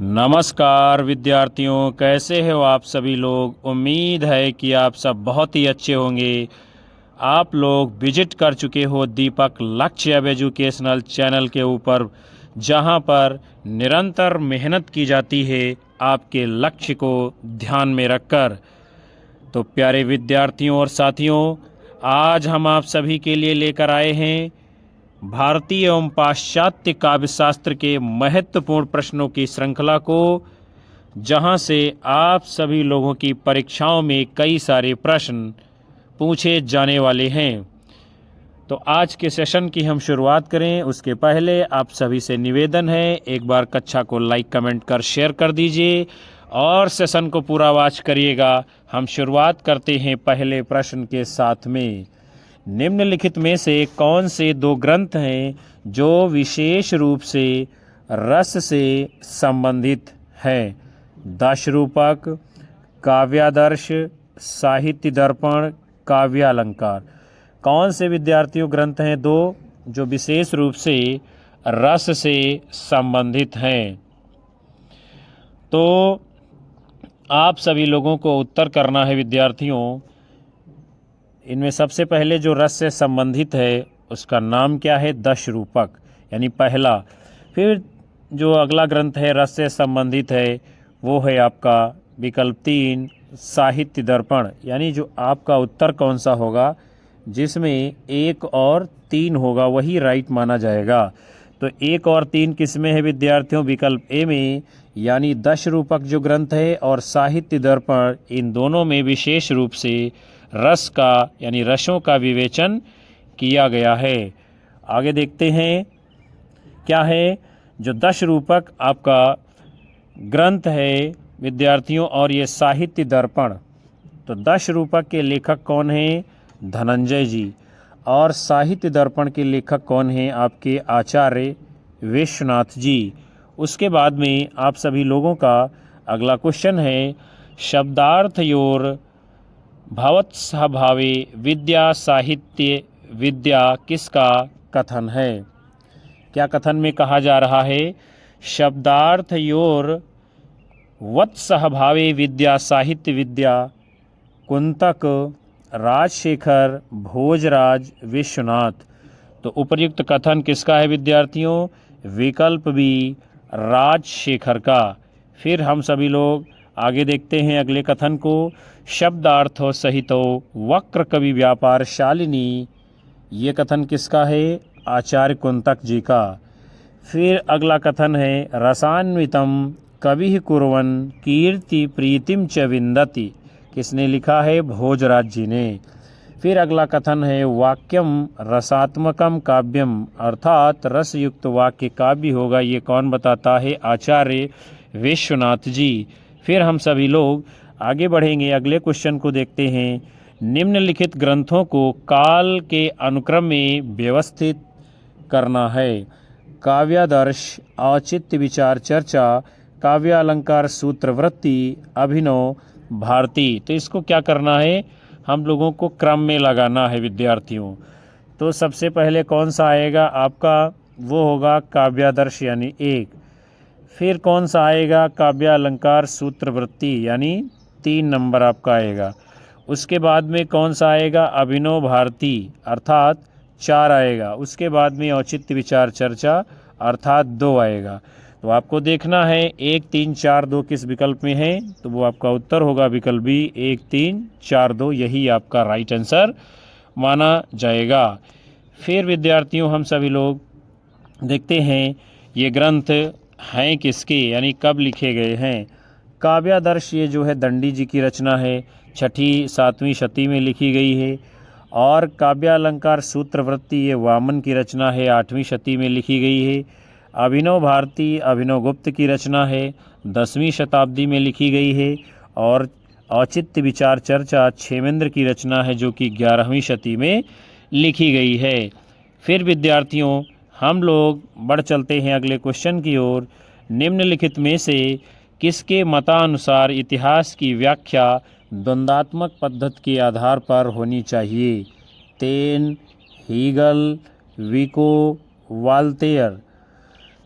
नमस्कार विद्यार्थियों, कैसे हो आप सभी लोग। उम्मीद है कि आप सब बहुत ही अच्छे होंगे। आप लोग विजिट कर चुके हो दीपक लक्ष्य अब एजुकेशनल चैनल के ऊपर, जहां पर निरंतर मेहनत की जाती है आपके लक्ष्य को ध्यान में रखकर। तो प्यारे विद्यार्थियों और साथियों, आज हम आप सभी के लिए लेकर आए हैं भारतीय एवं पाश्चात्य काव्यशास्त्र के महत्वपूर्ण प्रश्नों की श्रृंखला को, जहां से आप सभी लोगों की परीक्षाओं में कई सारे प्रश्न पूछे जाने वाले हैं। तो आज के सेशन की हम शुरुआत करें उसके पहले आप सभी से निवेदन है, एक बार कक्षा को लाइक कमेंट कर शेयर कर दीजिए और सेशन को पूरा वॉच करिएगा। हम शुरुआत करते हैं पहले प्रश्न के साथ में। निम्नलिखित में से कौन से दो ग्रंथ हैं जो विशेष रूप से रस से संबंधित हैं? दशरूपक, काव्यादर्श, साहित्य दर्पण, काव्यालंकार। कौन से विद्यार्थियों ग्रंथ हैं दो जो विशेष रूप से रस से संबंधित हैं? तो आप सभी लोगों को उत्तर करना है विद्यार्थियों। इनमें सबसे पहले जो रस से संबंधित है उसका नाम क्या है? दशरूपक, यानी पहला। फिर जो अगला ग्रंथ है रस से संबंधित है वो है आपका विकल्प 3 साहित्य दर्पण। यानी जो आपका उत्तर कौन सा होगा जिसमें 1 और 3 होगा वही राइट माना जाएगा। तो 1 और 3 किस में है विद्यार्थियों? विकल्प ए में, यानी दशरूपक जो ग्रंथ है और साहित्य दर्पण, इन दोनों में विशेष रूप से रस का यानी रसों का विवेचन किया गया है। आगे देखते हैं क्या है। जो दशरूपक आपका ग्रंथ है विद्यार्थियों और ये साहित्य दर्पण, तो दशरूपक के लेखक कौन हैं? धनंजय जी। और साहित्य दर्पण के लेखक कौन हैं? आपके आचार्य विश्वनाथ जी। उसके बाद में आप सभी लोगों का अगला क्वेश्चन है, शब्दार्थयोर भवत्सभावे विद्या साहित्य विद्या किसका कथन है? क्या कथन में कहा जा रहा है? शब्दार्थयोर वत्सहभावे विद्या साहित्य विद्या, कुंतक, राजशेखर, भोजराज, विश्वनाथ। तो उपर्युक्त कथन किसका है विद्यार्थियों? विकल्प बी राजशेखर का। फिर हम सभी लोग आगे देखते हैं अगले कथन को, शब्दार्थो सहितो वक्र कवि व्यापार शालिनी। ये कथन किसका है? आचार्य कुंतक जी का। फिर अगला कथन है, रसान्वितम कवि कुर्वन् कीर्ति प्रीतिम च विन्दति। किसने लिखा है? भोजराज जी ने। फिर अगला कथन है, वाक्यम रसात्मकम काव्यम, अर्थात रसयुक्त वाक्य काव्य होगा। ये कौन बताता है? आचार्य विश्वनाथ जी। फिर हम सभी लोग आगे बढ़ेंगे, अगले क्वेश्चन को देखते हैं। निम्नलिखित ग्रंथों को काल के अनुक्रम में व्यवस्थित करना है। काव्यादर्श, औचित्य विचार चर्चा, काव्यालंकार, सूत्रवृत्ति, अभिनव, भारती। तो इसको क्या करना है? हम लोगों को क्रम में लगाना है विद्यार्थियों। तो सबसे पहले कौन सा आएगा आपका? वो होगा काव्यादर्श यानी 1। फिर कौन सा आएगा? काव्यालंकार सूत्रवृत्ति यानी 3 नंबर आपका आएगा। उसके बाद में कौन सा आएगा? अभिनव भारती अर्थात 4 आएगा। उसके बाद में औचित्य विचार चर्चा अर्थात 2 आएगा। तो आपको देखना है 1, 3, 4, 2 किस विकल्प में है, तो वो आपका उत्तर होगा विकल्प बी 1, 3, 4, 2। यही आपका राइट आंसर माना जाएगा। फिर विद्यार्थियों हम सभी लोग देखते हैं ये ग्रंथ हैं किसके, यानी कब लिखे गए हैं। काव्यादर्श ये जो है दंडी जी की रचना है, 6ठी 7वीं शती में लिखी गई है। और काव्यालंकार सूत्रवृत्ति ये वामन की रचना है, 8वीं शती में लिखी गई है। अभिनव भारती अभिनव गुप्त की रचना है, 10वीं शताब्दी में लिखी गई है। और औचित्य विचार चर्चा क्षेमेंद्र की रचना है जो कि 11वीं शती में लिखी गई है। फिर विद्यार्थियों हम लोग बढ़ चलते हैं अगले क्वेश्चन की ओर। निम्नलिखित में से किसके मतानुसार इतिहास की व्याख्या द्वंद्वात्मक पद्धति के आधार पर होनी चाहिए? तेन, हीगल, विको, वाल्तेयर।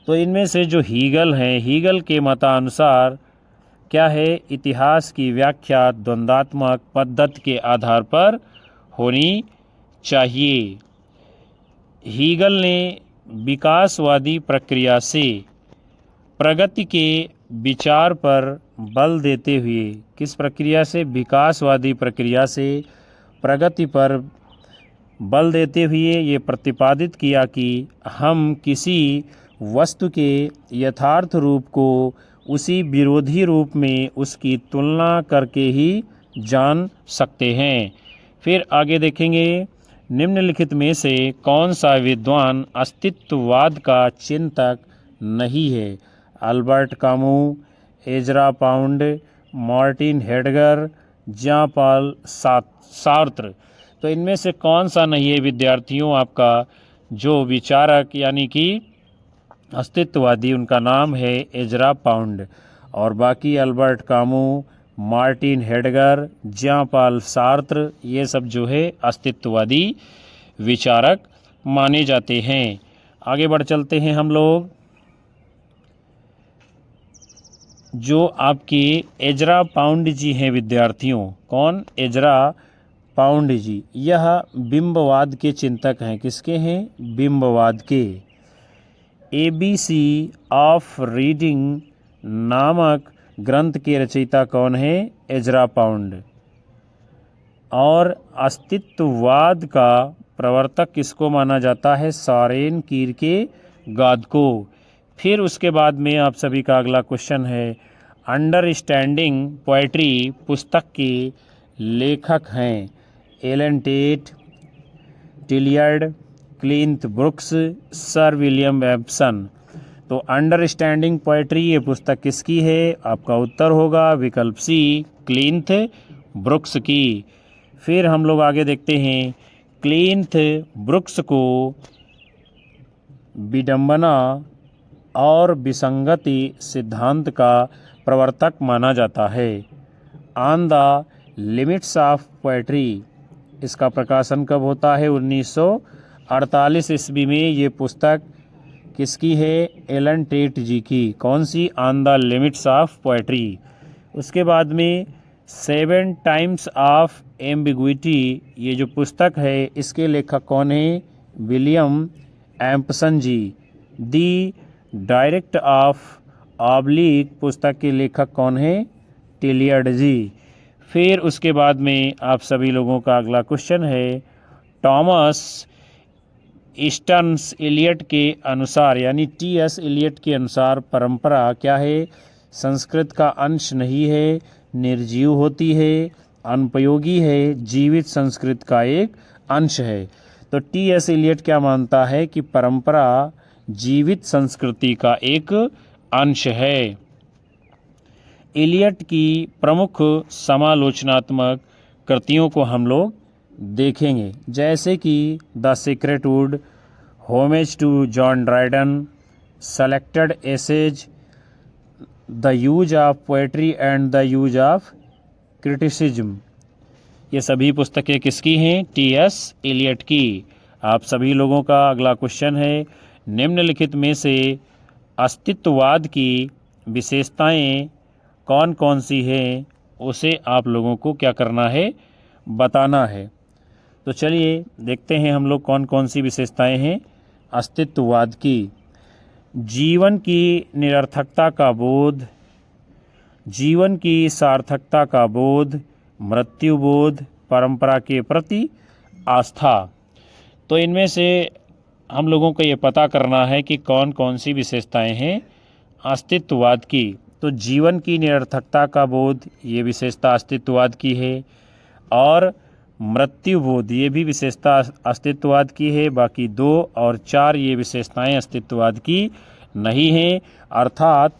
तो इनमें से जो हीगल हैं, हीगल के मतानुसार क्या है, इतिहास की व्याख्या द्वंद्वात्मक पद्धति के आधार पर होनी चाहिए। हीगल ने विकासवादी प्रक्रिया से प्रगति के विचार पर बल देते हुए, किस प्रक्रिया से, विकासवादी प्रक्रिया से प्रगति पर बल देते हुए ये प्रतिपादित किया कि हम किसी वस्तु के यथार्थ रूप को उसी विरोधी रूप में उसकी तुलना करके ही जान सकते हैं। फिर आगे देखेंगे, निम्नलिखित में से कौन सा विद्वान अस्तित्ववाद का चिंतक नहीं है? Albert Camus, Ezra Pound, Martin Heidegger, Jean Paul Sartre. तो इनमें से कौन सा नहीं है विद्यार्थियों आपका जो विचारक यानी कि अस्तित्ववादी? उनका नाम है एजरा पाउंड। और बाकी Albert Camus, Martin Heidegger, Jean Paul Sartre, ये सब जो है अस्तित्ववादी विचारक माने जाते हैं। आगे बढ़ चलते हैं हम लोग। जो आपके एजरा पाउंड जी हैं विद्यार्थियों, कौन? एजरा पाउंड जी, यह बिंबवाद के चिंतक हैं। किसके हैं? बिंबवाद के। ABC ऑफ रीडिंग नामक ग्रंथ के रचयिता कौन है? Ezra Pound. और अस्तित्ववाद का प्रवर्तक किसको माना जाता है? सोरेन किरकेगार्ड को। फिर उसके बाद में आप सभी का अगला क्वेश्चन है, अंडरस्टैंडिंग पोएट्री पुस्तक के लेखक हैं Allen Tate, Tillyard, Cleanth Brooks, sir William Empson. तो अंडरस्टैंडिंग पोएट्री ये पुस्तक किसकी है? आपका उत्तर होगा विकल्प सी, क्लिंथ ब्रुक्स की। फिर हम लोग आगे देखते हैं, क्लिंथ ब्रुक्स को विडंबना और विसंगति सिद्धांत का प्रवर्तक माना जाता है। On the limits of poetry, इसका प्रकाशन कब होता है? 1948 ईस्वी में। ये पुस्तक किसकी है? एलन टेट जी की। कौन सी? On the limits of poetry. उसके बाद में 7 टाइम्स ऑफ एम्बिग्विटी, ये जो पुस्तक है इसके लेखक कौन है? William Empson ji. The direct of oblique पुस्तक के लेखक कौन है? टिलियर्ड जी। फिर उसके बाद में आप सभी लोगों का अगला क्वेश्चन है, टॉमस ईस्टर्न एलियट के अनुसार यानी TS एलियट के अनुसार परंपरा क्या है? संस्कृत का अंश नहीं है, निर्जीव होती है, अनुपयोगी है, जीवित संस्कृत का एक अंश है। तो TS एलियट क्या मानता है कि परंपरा जीवित संस्कृति का एक अंश है। एलियट की प्रमुख समालोचनात्मक कृतियों को हम लोग देखेंगे, जैसे कि the secret wood, homage to John Dryden, selected essays, the use of poetry and the use of criticism. ये सभी पुस्तकें किसकी हैं? TS एलियट की। आप सभी लोगों का अगला क्वेश्चन है, निम्नलिखित में से अस्तित्ववाद की विशेषताएं कौन कौन सी हैं, उसे आप लोगों को क्या करना है? बताना है। तो चलिए देखते हैं हम लोग कौन कौन सी विशेषताएं हैं अस्तित्ववाद की। जीवन की निरर्थकता का बोध, जीवन की सार्थकता का बोध, मृत्यु बोध, परंपरा के प्रति आस्था। तो इनमें से हम लोगों को ये पता करना है कि कौन कौन सी विशेषताएं हैं अस्तित्ववाद की। तो जीवन की निरर्थकता का बोध, ये विशेषता अस्तित्ववाद की है। और मृत्यु बोध, ये भी विशेषता अस्तित्ववाद की है। बाकी 2 और 4 ये विशेषताएं अस्तित्ववाद की नहीं हैं। अर्थात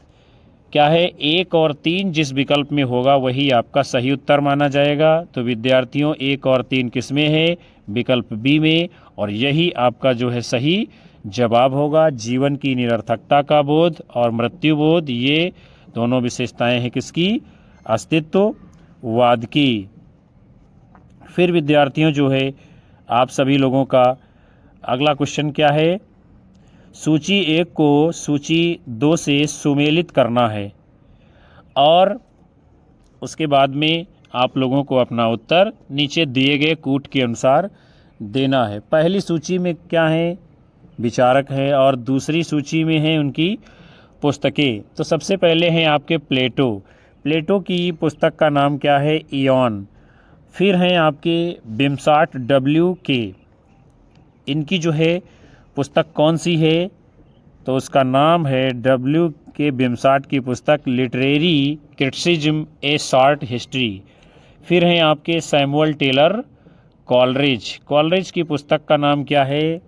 क्या है, 1 और 3 जिस विकल्प में होगा वही आपका सही उत्तर माना जाएगा। तो विद्यार्थियों 1 और 3 किस में है? विकल्प बी में। और यही आपका जो है सही जवाब होगा। जीवन की निरर्थकता का बोध और मृत्यु बोध, ये दोनों विशेषताएं हैं किसकी? अस्तित्ववाद की। फिर विद्यार्थियों जो है आप सभी लोगों का अगला क्वेश्चन क्या है, सूची 1 को सूची 2 से सुमेलित करना है और उसके बाद में आप लोगों को अपना उत्तर नीचे दिए गए कूट के अनुसार देना है। पहली सूची में क्या है, विचारक है, और दूसरी सूची में है उनकी पुस्तकें। तो सबसे पहले हैं आपके प्लेटो। प्लेटो की पुस्तक का नाम क्या है, इयॉन। फिर हैं आपके बिम्साट WK, इनकी जो है पुस्तक कौन सी है, तो उसका नाम है WK बिम्साट की पुस्तक लिटरेरी क्रिटिसिज्म ए शॉर्ट हिस्ट्री। फिर हैं आपके सैमुअल टेलर कॉलरिज की पुस्तक का नाम क्या है,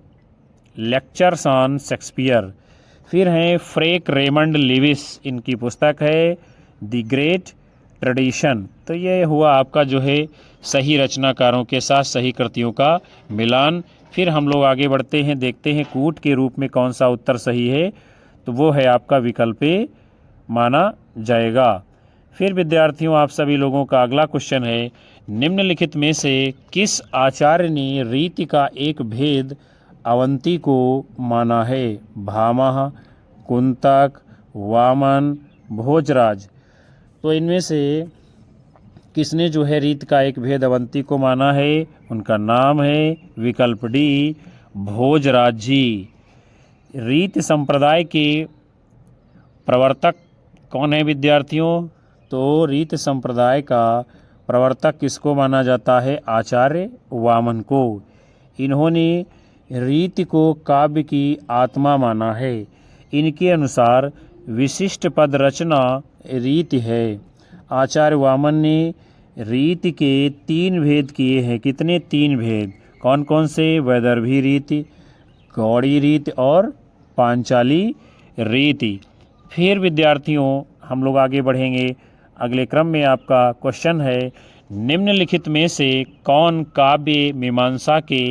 लेक्चर्स ऑन शेक्सपियर। फिर हैं फ्रेक रेमंड लिविस, इनकी पुस्तक है द ग्रेट ट्रेडिशन। तो ये हुआ आपका जो है सही रचनाकारों के साथ सही कृतियों का मिलान। फिर हम लोग आगे बढ़ते हैं, देखते हैं कूट के रूप में कौन सा उत्तर सही है, तो वो है आपका विकल्प ए माना जाएगा। फिर विद्यार्थियों, आप सभी लोगों का अगला क्वेश्चन है, निम्नलिखित में से किस आचार्य ने रीति का एक भेद अवंती को माना है, भामह, कुंतक, वामन, भोजराज। तो इनमें से किसने जो है रीत का एक भेद अवंती को माना है, उनका नाम है विकल्प डी, भोजराज जी। रीत संप्रदाय के प्रवर्तक कौन है विद्यार्थियों, तो रीत संप्रदाय का प्रवर्तक किसको माना जाता है, आचार्य वामन को। इन्होंने रीति को काव्य की आत्मा माना है। इनके अनुसार विशिष्ट पद रचना रीति है। आचार्य वामन ने रीति के 3 भेद किए हैं। कितने? 3 भेद। कौन कौन से? वैदर्भी रीति, गौड़ी रीति और पांचाली रीति। फिर विद्यार्थियों हम लोग आगे बढ़ेंगे। अगले क्रम में आपका क्वेश्चन है, निम्नलिखित में से कौन काव्य मीमांसा के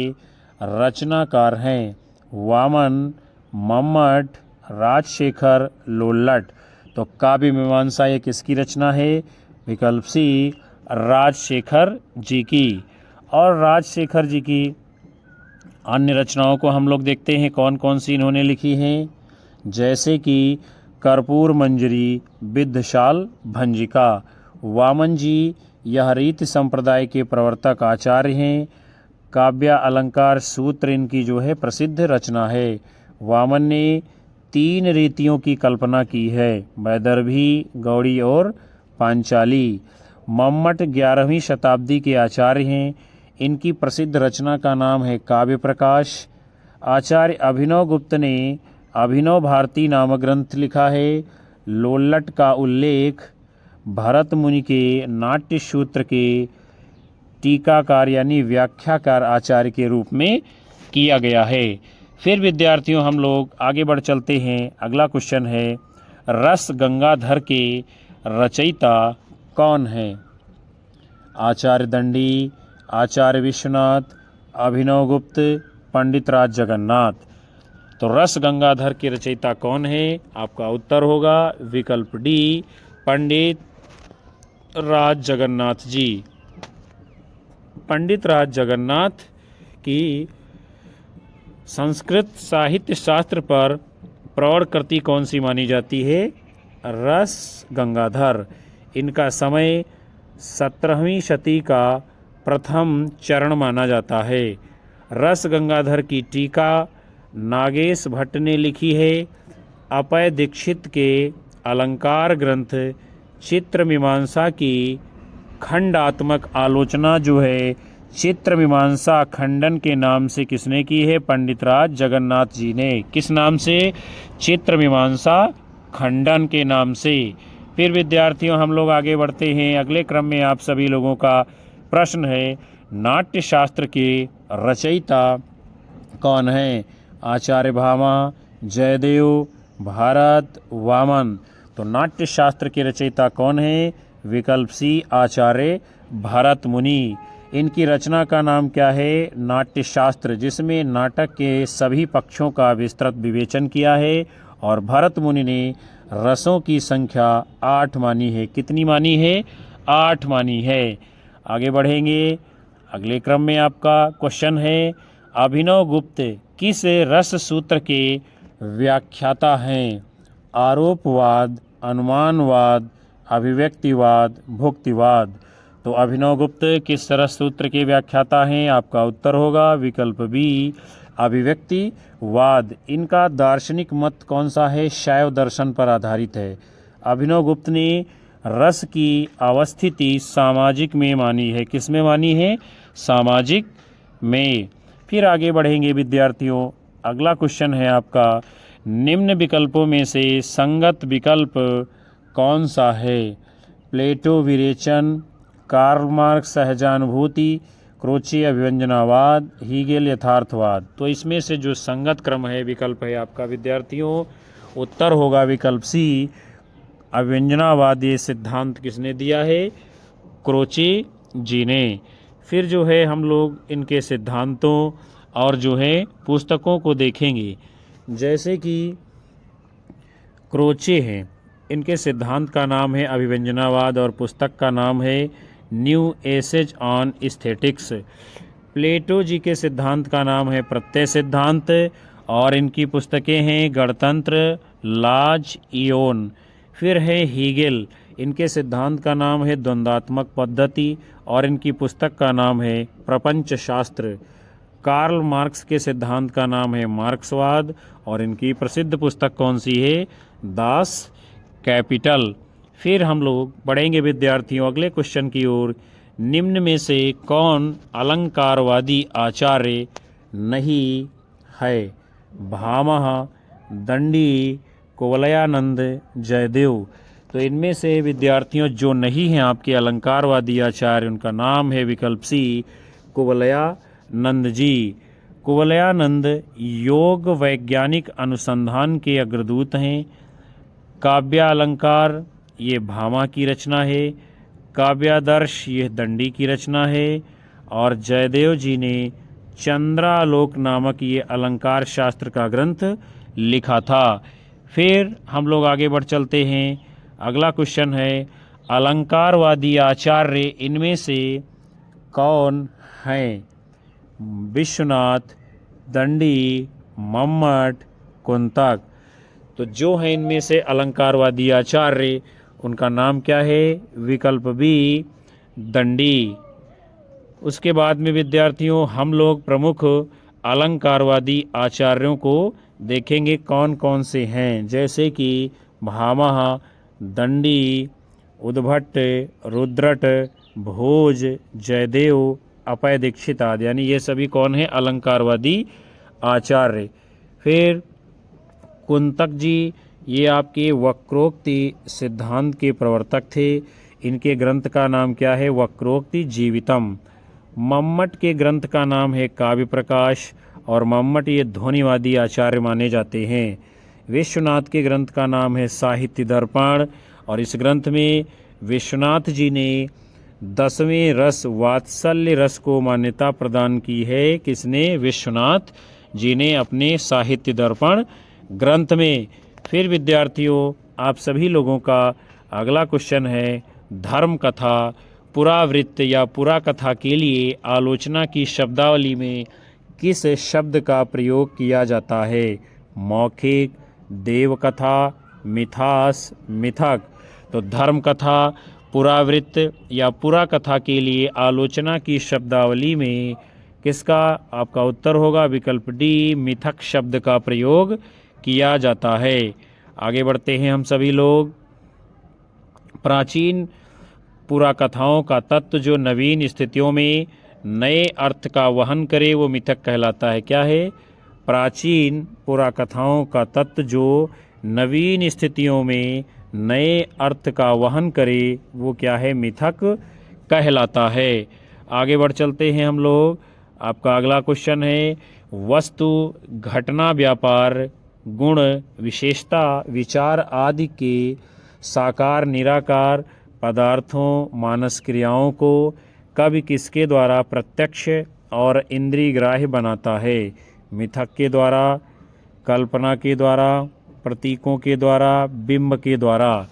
रचनाकार हैं, वामन, मम्मट, राजशेखर, लोल्लट। तो काव्य मीमांसा ये किसकी रचना है, विकल्प सी, राजशेखर जी की। और राजशेखर जी की अन्य रचनाओं को हम लोग देखते हैं कौन कौन सी इन्होंने लिखी हैं, जैसे कि कर्पूर मंजरी, विद्धशाल भंजिका। वामन जी यह रीति संप्रदाय के प्रवर्तक आचार्य हैं। काव्य अलंकार सूत्र इनकी जो है प्रसिद्ध रचना है। वामन ने 3 रीतियों की कल्पना की है, वैदर्भी, गौड़ी और पांचाली। मम्मट 11वीं शताब्दी के आचार्य हैं। इनकी प्रसिद्ध रचना का नाम है काव्य प्रकाश। आचार्य अभिनव गुप्त ने अभिनव भारती नामक ग्रंथ लिखा है। लोल्लट का उल्लेख भरत मुनि के नाट्य सूत्र के टीकाकार यानी व्याख्याकार आचार्य के रूप में किया गया है। फिर विद्यार्थियों हम लोग आगे बढ़ चलते हैं। अगला क्वेश्चन है, रस गंगाधर के रचयिता कौन है, आचार्य दंडी, आचार्य विश्वनाथ, अभिनव गुप्त, पंडित राज जगन्नाथ। तो रस गंगाधर के रचयिता कौन है, आपका उत्तर होगा विकल्प डी, पंडित राज जगन्नाथ जी। पंडित राज जगन्नाथ की संस्कृत साहित्य शास्त्र पर प्रौढ़ कृति कौन सी मानी जाती है, रस गंगाधर। इनका समय 17वीं शती का प्रथम चरण माना जाता है। रस गंगाधर की टीका नागेश भट्ट ने लिखी है। अपय दीक्षित के अलंकार ग्रंथ चित्र मीमांसा की खंडात्मक आलोचना जो है चित्र मीमांसा खंडन के नाम से किसने की है, पंडित राज जगन्नाथ जी ने। किस नाम से, चित्र मीमांसा खंडन के नाम से। फिर विद्यार्थियों हम लोग आगे बढ़ते हैं। अगले क्रम में आप सभी लोगों का प्रश्न है, नाट्य शास्त्र के रचयिता कौन है, आचार्य भामा, जयदेव, भारत, वामन। तो नाट्य शास्त्र के रचयिता कौन है, विकल्प सी, आचार्य भरत मुनि। इनकी रचना का नाम क्या है, नाट्य शास्त्र, जिसमें नाटक के सभी पक्षों का विस्तृत विवेचन किया है। और भरत मुनि ने रसों की संख्या 8 मानी है। कितनी मानी है, 8 मानी है। आगे बढ़ेंगे। अगले क्रम में आपका क्वेश्चन है, अभिनव गुप्त किस रस सूत्र के व्याख्याता हैं आरोपवाद, अनुमानवाद, अभिव्यक्तिवाद, भुक्तिवाद। तो अभिनवगुप्त किस तरह सूत्र के व्याख्याता हैं? आपका उत्तर होगा विकल्प बी, अभिव्यक्तिवाद। इनका दार्शनिक मत कौन सा है? शैव दर्शन पर आधारित है। अभिनवगुप्त ने रस की अवस्थिति सामाजिक में मानी है। किस में मानी है? सामाजिक में। फिर आगे बढ़ेंगे विद्यार्थियों। अगला क्वेश्चन है आपका, निम्न विकल्पों में से संगत विकल्प कौन सा है? प्लेटो विरेचन, कार्ल मार्क्स सहजानुभूति, क्रोचे अभिव्यंजनावाद, हीगेल यथार्थवाद। तो इसमें से जो संगत क्रम है विकल्प है आपका विद्यार्थियों, उत्तर होगा विकल्प सी, अभिव्यंजनावाद। ये सिद्धांत किसने दिया है? क्रोचे जी ने। फिर जो है हम लोग इनके सिद्धांतों और जो है पुस्तकों को देखेंगे। जैसे कि क्रोचे हैं, इनके सिद्धांत का नाम है अभिव्यंजनावाद और पुस्तक का नाम है न्यू एसेज ऑन एस्थेटिक्स। प्लेटो जी के सिद्धांत का नाम है प्रत्यय सिद्धांत और इनकी पुस्तकें हैं गणतंत्र, लाज, इयोन। फिर है हीगेल, इनके सिद्धांत का नाम है द्वंद्वात्मक पद्धति और इनकी पुस्तक का नाम है प्रपंच शास्त्र। कार्ल मार्क्स के सिद्धांत का नाम है मार्क्सवाद और इनकी प्रसिद्ध पुस्तक कौन सी है? Das Kapital. फिर हम लोग बढ़ेंगे विद्यार्थियों अगले क्वेश्चन की ओर। निम्न में से कौन अलंकारवादी आचार्य नहीं है? भामह, दंडी, कुवलयानंद, जयदेव। तो इनमें से विद्यार्थियों जो नहीं हैं आपके अलंकारवादी आचार्य, उनका नाम है विकल्प सी, कुवलयानंद जी। कुवलयानंद योग वैज्ञानिक अनुसंधान के अग्रदूत हैं। काव्यालंकार ये भामा की रचना है। काव्यादर्श ये दंडी की रचना है। और जयदेव जी ने चंद्रालोक नामक ये अलंकार शास्त्र का ग्रंथ लिखा था। फिर हम लोग आगे बढ़ चलते हैं। अगला क्वेश्चन है, अलंकारवादी आचार्य इनमें से कौन हैं? विश्वनाथ, दंडी, मम्मट, कुंतक। तो जो हैं इनमें से अलंकारवादी आचार्य, उनका नाम क्या है? विकल्प बी, दंडी। उसके बाद में विद्यार्थियों हम लोग प्रमुख अलंकारवादी आचार्यों को देखेंगे कौन कौन से हैं। जैसे कि भामह, दंडी, उद्भट, रुद्रट, भोज, जयदेव, अपय दीक्षित आदि, यानी ये सभी कौन है? अलंकारवादी आचार्य। फिर कुंतक जी, ये आपके वक्रोक्ति सिद्धांत के प्रवर्तक थे। इनके ग्रंथ का नाम क्या है? वक्रोक्ति जीवितम। मम्मट के ग्रंथ का नाम है काव्य प्रकाश और मम्मट ये ध्वनिवादी आचार्य माने जाते हैं। विश्वनाथ के ग्रंथ का नाम है साहित्य दर्पण और इस ग्रंथ में विश्वनाथ जी ने 10वें रस वात्सल्य रस को मान्यता प्रदान की है। किसने? विश्वनाथ जी ने अपने साहित्य दर्पण ग्रंथ में। फिर विद्यार्थियों आप सभी लोगों का अगला क्वेश्चन है, धर्म कथा पुरावृत्त या पुरा कथा के लिए आलोचना की शब्दावली में किस शब्द का प्रयोग किया जाता है? मौखिक, देवकथा, मिथास, मिथक। तो धर्म कथा पुरावृत्त या पुरा कथा के लिए आलोचना की शब्दावली में किसका आपका उत्तर होगा? विकल्प डी, मिथक शब्द का प्रयोग किया जाता है। आगे बढ़ते हैं हम सभी लोग। प्राचीन पुराकथाओं का तत्व जो नवीन स्थितियों में नए अर्थ का वहन करे वो मिथक कहलाता है। क्या है? प्राचीन पुराकथाओं का तत्व जो नवीन स्थितियों में नए अर्थ का वहन करे वो क्या है? मिथक कहलाता है। आगे बढ़ चलते हैं हम लोग। आपका अगला क्वेश्चन है, वस्तु, घटना, व्यापार, गुण, विशेषता, विचार आदि के साकार निराकार पदार्थों मानस क्रियाओं को कवि किसके द्वारा प्रत्यक्ष और इंद्रिय ग्राह्य बनाता है? मिथक के द्वारा, कल्पना के द्वारा, प्रतीकों के द्वारा, बिंब के द्वारा।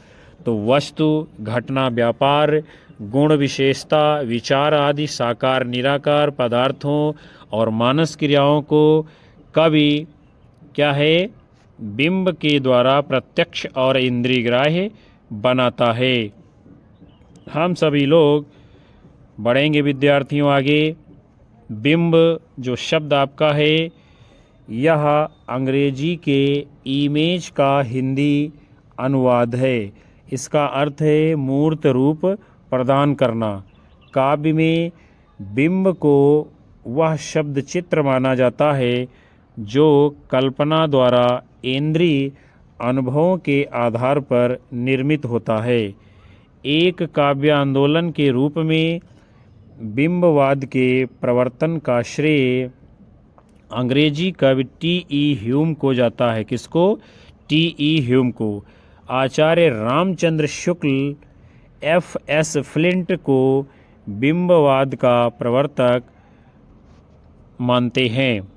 तो वस्तु, घटना, व्यापार, गुण, विशेषता, विचार आदि साकार निराकार पदार्थों और मानस क्रियाओं को कवि क्या है? बिंब के द्वारा प्रत्यक्ष और इंद्रियग्राह्य बनाता है। हम सभी लोग बढ़ेंगे विद्यार्थियों आगे। बिंब जो शब्द आपका है, यह अंग्रेजी के इमेज का हिंदी अनुवाद है। इसका अर्थ है मूर्त रूप प्रदान करना। काव्य में बिंब को वह शब्द चित्र माना जाता है जो कल्पना द्वारा इंद्रिय अनुभवों के आधार पर निर्मित होता है। एक काव्य आंदोलन के रूप में बिंबवाद के प्रवर्तन का श्रेय अंग्रेजी कवि टी.ई. ह्यूम को जाता है। किसको? टी.ई. ह्यूम को। आचार्य रामचंद्र शुक्ल एफ.एस. फ्लिंट को बिंबवाद का प्रवर्तक मानते हैं।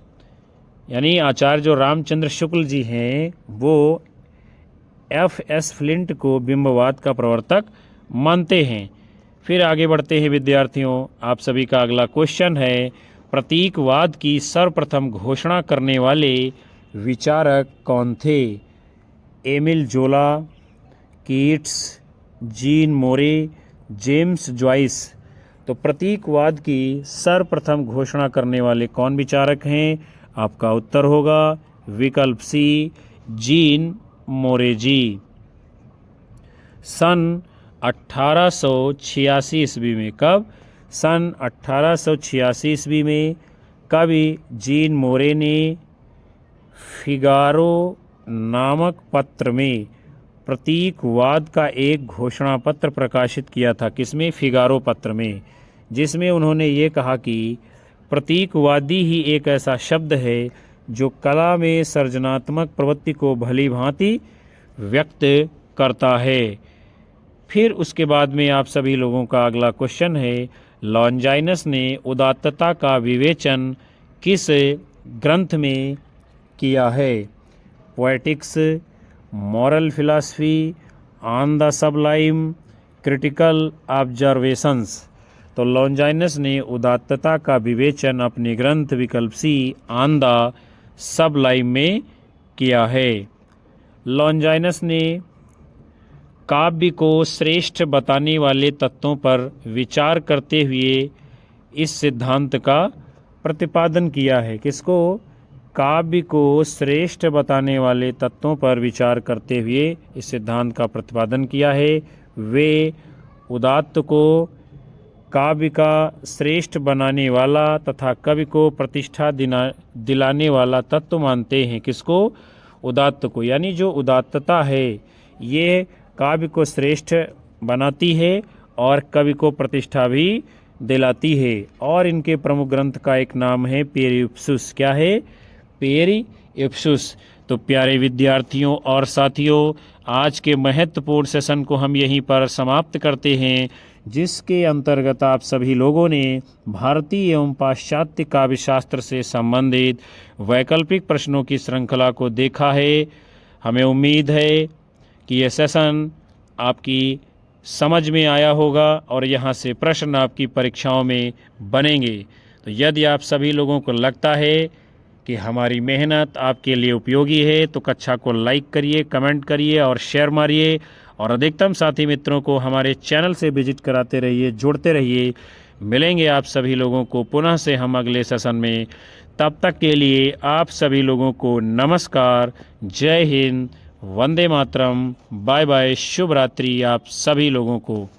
यानी आचार्य जो रामचंद्र शुक्ल जी हैं वो एफ.एस. फ्लिंट को बिंबवाद का प्रवर्तक मानते हैं। फिर आगे बढ़ते हैं विद्यार्थियों। आप सभी का अगला क्वेश्चन है, प्रतीकवाद की सर्वप्रथम घोषणा करने वाले विचारक कौन थे? एमिल जोला, कीट्स, जीन मोरे, जेम्स जॉइस। तो प्रतीकवाद की सर्वप्रथम घोषणा करने वाले कौन विचारक हैं? आपका उत्तर होगा विकल्प सी, जीन मोरे जी। सन 1886 ईस्वी में, कब? सन 1886 ईस्वी में कवि जीन मोरे ने फिगारो नामक पत्र में प्रतीकवाद का एक घोषणा पत्र प्रकाशित किया था। किसमें? फिगारो पत्र में, जिसमें उन्होंने ये कहा कि प्रतीकवादी ही एक ऐसा शब्द है जो कला में सृजनात्मक प्रवृत्ति को भली भांति व्यक्त करता है। फिर उसके बाद में आप सभी लोगों का अगला क्वेश्चन है, लॉन्जाइनस ने उदात्तता का विवेचन किस ग्रंथ में किया है? Poetics, moral philosophy, on the Sublime, critical observations. तो लॉन्जाइनस ने उदात्तता का विवेचन अपने ग्रंथ विकल्प सी, ऑन द सबलाइम में किया है। लॉन्जाइनस ने काव्य को श्रेष्ठ बताने वाले तत्वों पर विचार करते हुए इस सिद्धांत का प्रतिपादन किया है। किसको? काव्य को श्रेष्ठ बताने वाले तत्वों पर विचार करते हुए इस सिद्धांत का प्रतिपादन किया है। वे उदात्त को काव्य का श्रेष्ठ बनाने वाला तथा कवि को प्रतिष्ठा दिलाने वाला तत्व मानते हैं। किसको? उदात्त को। यानी जो उदात्तता है ये काव्य को श्रेष्ठ बनाती है और कवि को प्रतिष्ठा भी दिलाती है। और इनके प्रमुख ग्रंथ का एक नाम है पेरिप्सूस। क्या है? पेरिप्सूस। तो प्यारे विद्यार्थियों और साथियों, आज के महत्वपूर्ण सेशन को हम यहीं पर समाप्त करते हैं, जिसके अंतर्गत आप सभी लोगों ने भारतीय एवं पाश्चात्य काव्य शास्त्र से संबंधित वैकल्पिक प्रश्नों की श्रृंखला को देखा है। हमें उम्मीद है कि यह सेशन आपकी समझ में आया होगा और यहाँ से प्रश्न आपकी परीक्षाओं में बनेंगे। तो यदि आप सभी लोगों को लगता है कि हमारी मेहनत आपके लिए उपयोगी है तो कक्षा को लाइक करिए, कमेंट करिए और शेयर मारिए और अधिकतम साथी मित्रों को हमारे चैनल से विजिट कराते रहिए, जुड़ते रहिए। मिलेंगे आप सभी लोगों को पुनः से हम अगले सेशन में। तब तक के लिए आप सभी लोगों को नमस्कार, जय हिंद, वंदे मातरम, बाय बाय, शुभ रात्रि आप सभी लोगों को।